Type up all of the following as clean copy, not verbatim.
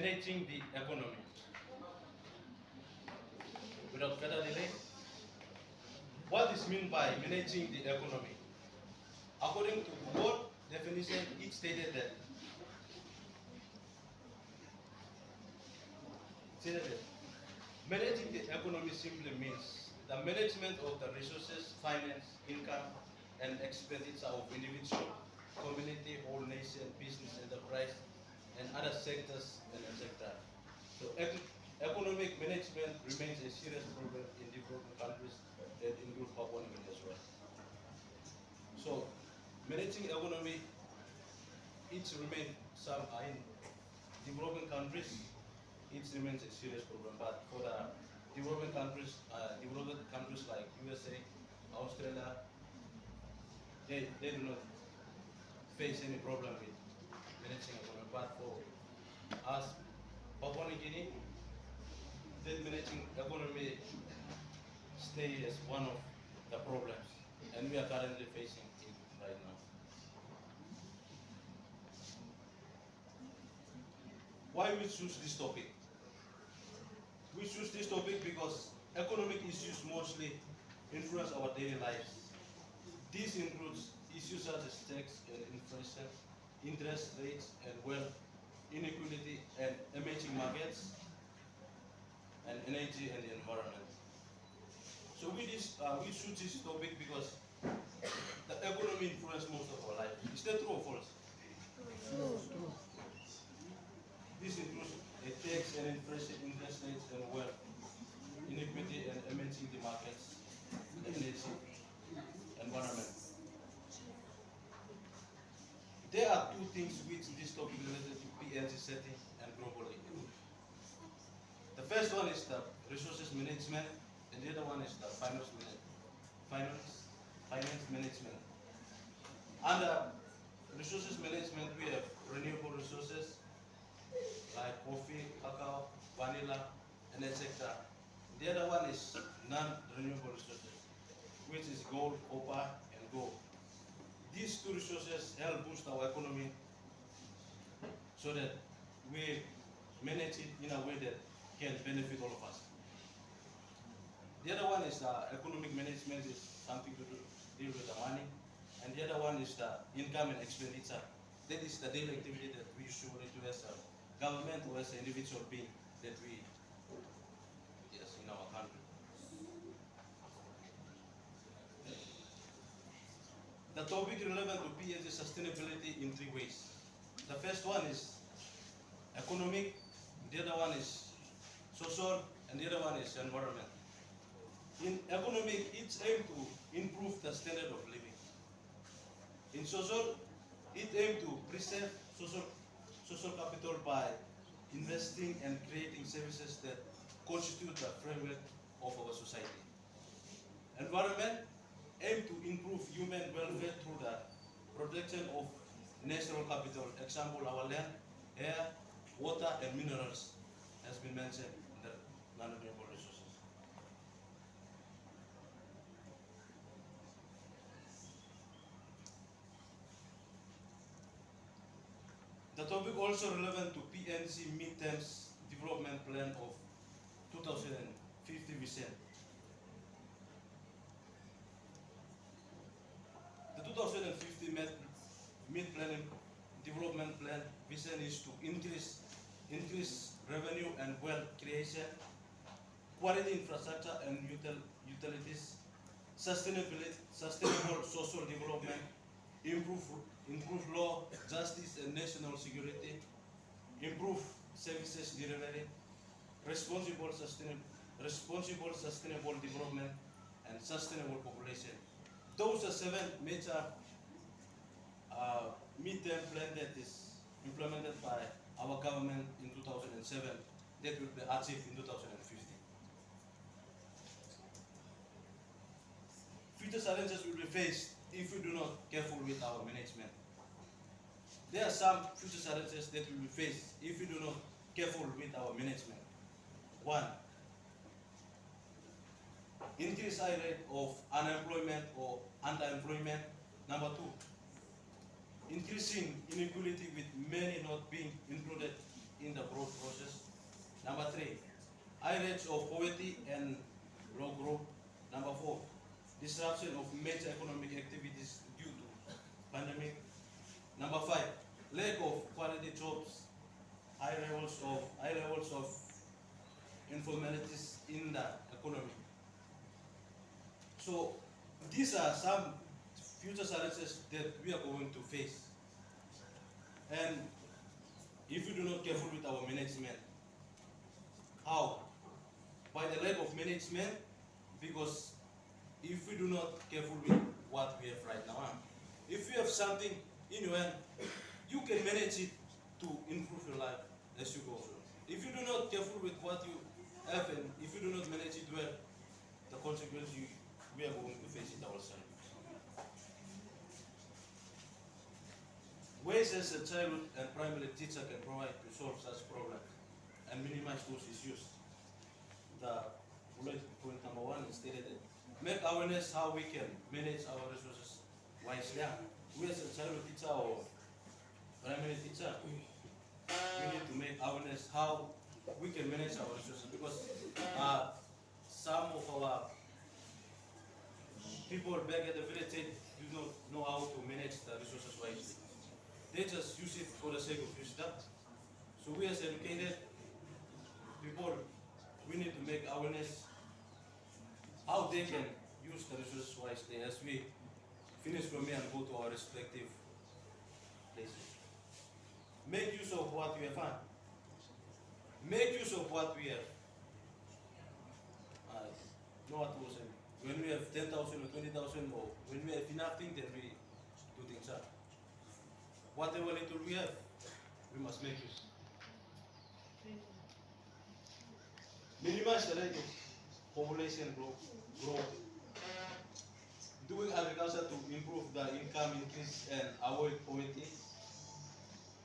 managing the economy. Without further delay, what is meant by managing the economy? According to the world definition, it stated that managing the economy simply means the management of the resources, finance, income, and expenditure of individual, community, whole nation, business, enterprise, and other sectors and etc. So economic management remains a serious problem in developing countries that include Papua New Guinea as well. So managing economy, it remains some in developing countries, it remains a serious problem. But for the developed countries like USA, Australia, they do not face any problem with managing economy. But for us, Papua New Guinea, that managing economy stay as one of the problems, and we are currently facing it right now. Why we choose this topic? We choose this topic because economic issues mostly influence our daily lives. This includes issues such as tax and inflation, interest rates and wealth inequality and emerging markets, and energy and the environment. So we choose this topic because the economy influences most of our life. Is that true or false? This includes a tax and inflation, interest rates and wealth inequity and emerging the markets, energy, environment. There are two things which this topic related to PNG setting and globally. The first one is the resources management, and the other one is the finance management. Under resources management, we have renewable resources like coffee, cacao, vanilla, and etc. The other one is non-renewable resources, which is gold, copper, and gold. These two resources help boost our economy so that we manage it in a way that can benefit all of us. The other one is economic management is something to deal with the money, and the other one is the income and expenditure. That is the daily activity that we usually do as a government or as an individual being that we, yes, in our country. The topic relevant to PNG sustainability in three ways. The first one is economic, the other one is social, and the other one is environment. In economic, it's aimed to improve the standard of living. In social, it aims to preserve social capital by investing and creating services that constitute the framework of our society. Environment aim to improve human welfare through the protection of natural capital, example our land, air, water, and minerals has been mentioned in the non-renewable resources. The topic also relevant to PNG Midterms Development Plan of 2050 vision. The 2050 mid-planning development plan vision is to increase revenue and wealth creation, quality infrastructure and utilities, sustainable social development, improve law, justice and national security, improve services delivery, responsible sustainable development, and sustainable population. Those are 7 major mid-term plan that is implemented by our government in 2007 that will be achieved in 2050. Future challenges will be faced if we do not careful with our management. There are some future challenges that will be faced if we do not careful with our management. 1. Increased high rate of unemployment or underemployment. Number 2, increasing inequality with many not being included in the growth process. Number three, high rates of poverty and low growth. Number four, disruption of major economic activities due to pandemic. Number five, lack of quality jobs, high levels of informalities in the economy. So these are some future challenges that we are going to face. And if we do not careful with our management, how? By the lack of management, because if we do not careful with what we have right now, if you have something in your hand, you can manage it to improve your life as you go. If you do not careful with what you have and if you do not manage it well, the consequence we are going to face it ourselves. Ways as a childhood and primary teacher can provide to solve such problems and minimize those issues. The bullet point number one is stated that make awareness how we can manage our resources wisely. We as a childhood teacher or primary teacher, we need to make awareness how we can manage our resources because some of our people back at the village do not know how to manage the resources wisely. They just use it for the sake of using that. So we as educated people, we need to make awareness how they can use the resources wisely as we finish from here and go to our respective places. Make use of what we have found. Make use of what we have. Know what was saying. When we have 10,000 or 20,000 or when we have enough things, then we do things up. Whatever little we have, we must make use. Minimize the rate of population growth. Doing agriculture to improve the income increase and avoid poverty.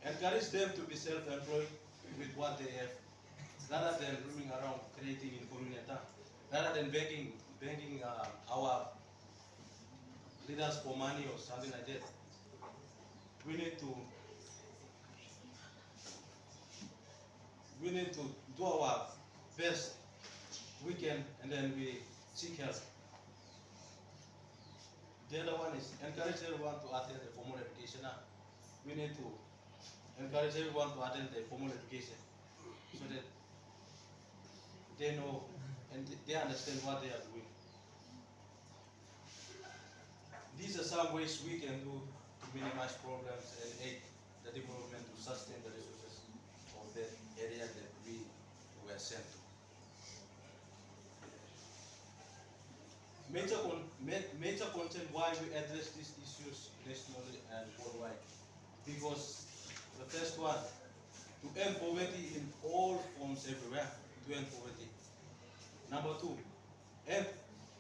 Encourage them to be self-employed with what they have, rather than roaming around creating in community, rather than begging our leaders for money or something like that. We need to do our best we can, and then we seek help. The other one is encourage everyone to attend the formal education. We need to encourage everyone to attend the formal education so that they know and they understand what they are doing. These are some ways we can do to minimize problems and aid the development to sustain the resources of the area that we were sent to. Major concern why we address these issues nationally and worldwide. Because the first one, to end poverty in all forms everywhere, to end poverty. Number two, end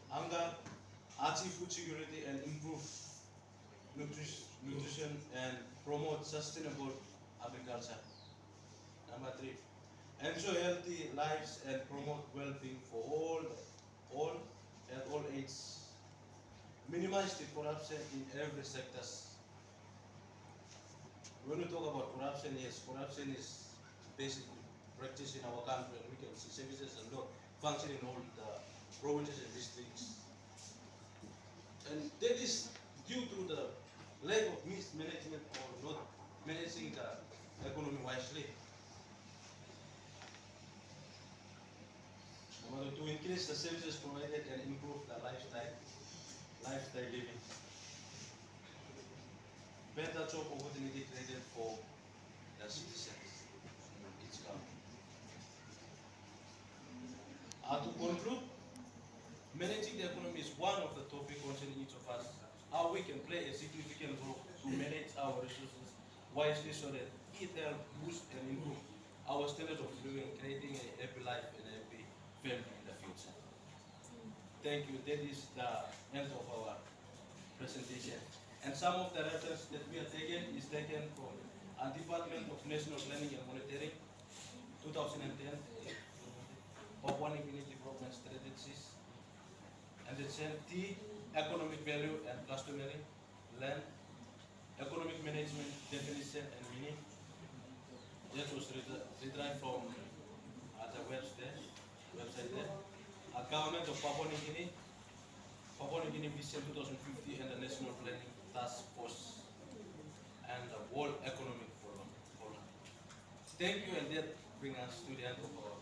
hunger, achieve food security and improve nutrition and promote sustainable agriculture. Number three, ensure healthy lives and promote well-being for all at all ages. Minimize the corruption in every sector. When we talk about corruption, yes, corruption is basically practiced in our country, and we can see services and not function in all the provinces and districts. And that is due to the lack of mismanagement or not managing the economy wisely. To increase the services provided and improve the lifestyle living. Better job opportunity created for the citizens in each country. To conclude, managing the economy is one of the topics concerning each of us. How we can play a significant role to manage our resources wisely so that it helps boost and improve our standard of living, creating a happy life and a happy family in the future. Thank you. That is the end of our presentation. And some of the reference that we are taken is taken from a Department of National Planning and Monitoring, 2010, Papua New Guinea Development Strategies, and the T, Economic Value and Customary Land, Economic Management Definition and Meaning, That was retrieved from the website there. Government of Papua New Guinea Vision 2050 and the National Planning Task Force and the World Economic Forum. Thank you, and that brings us to the end of our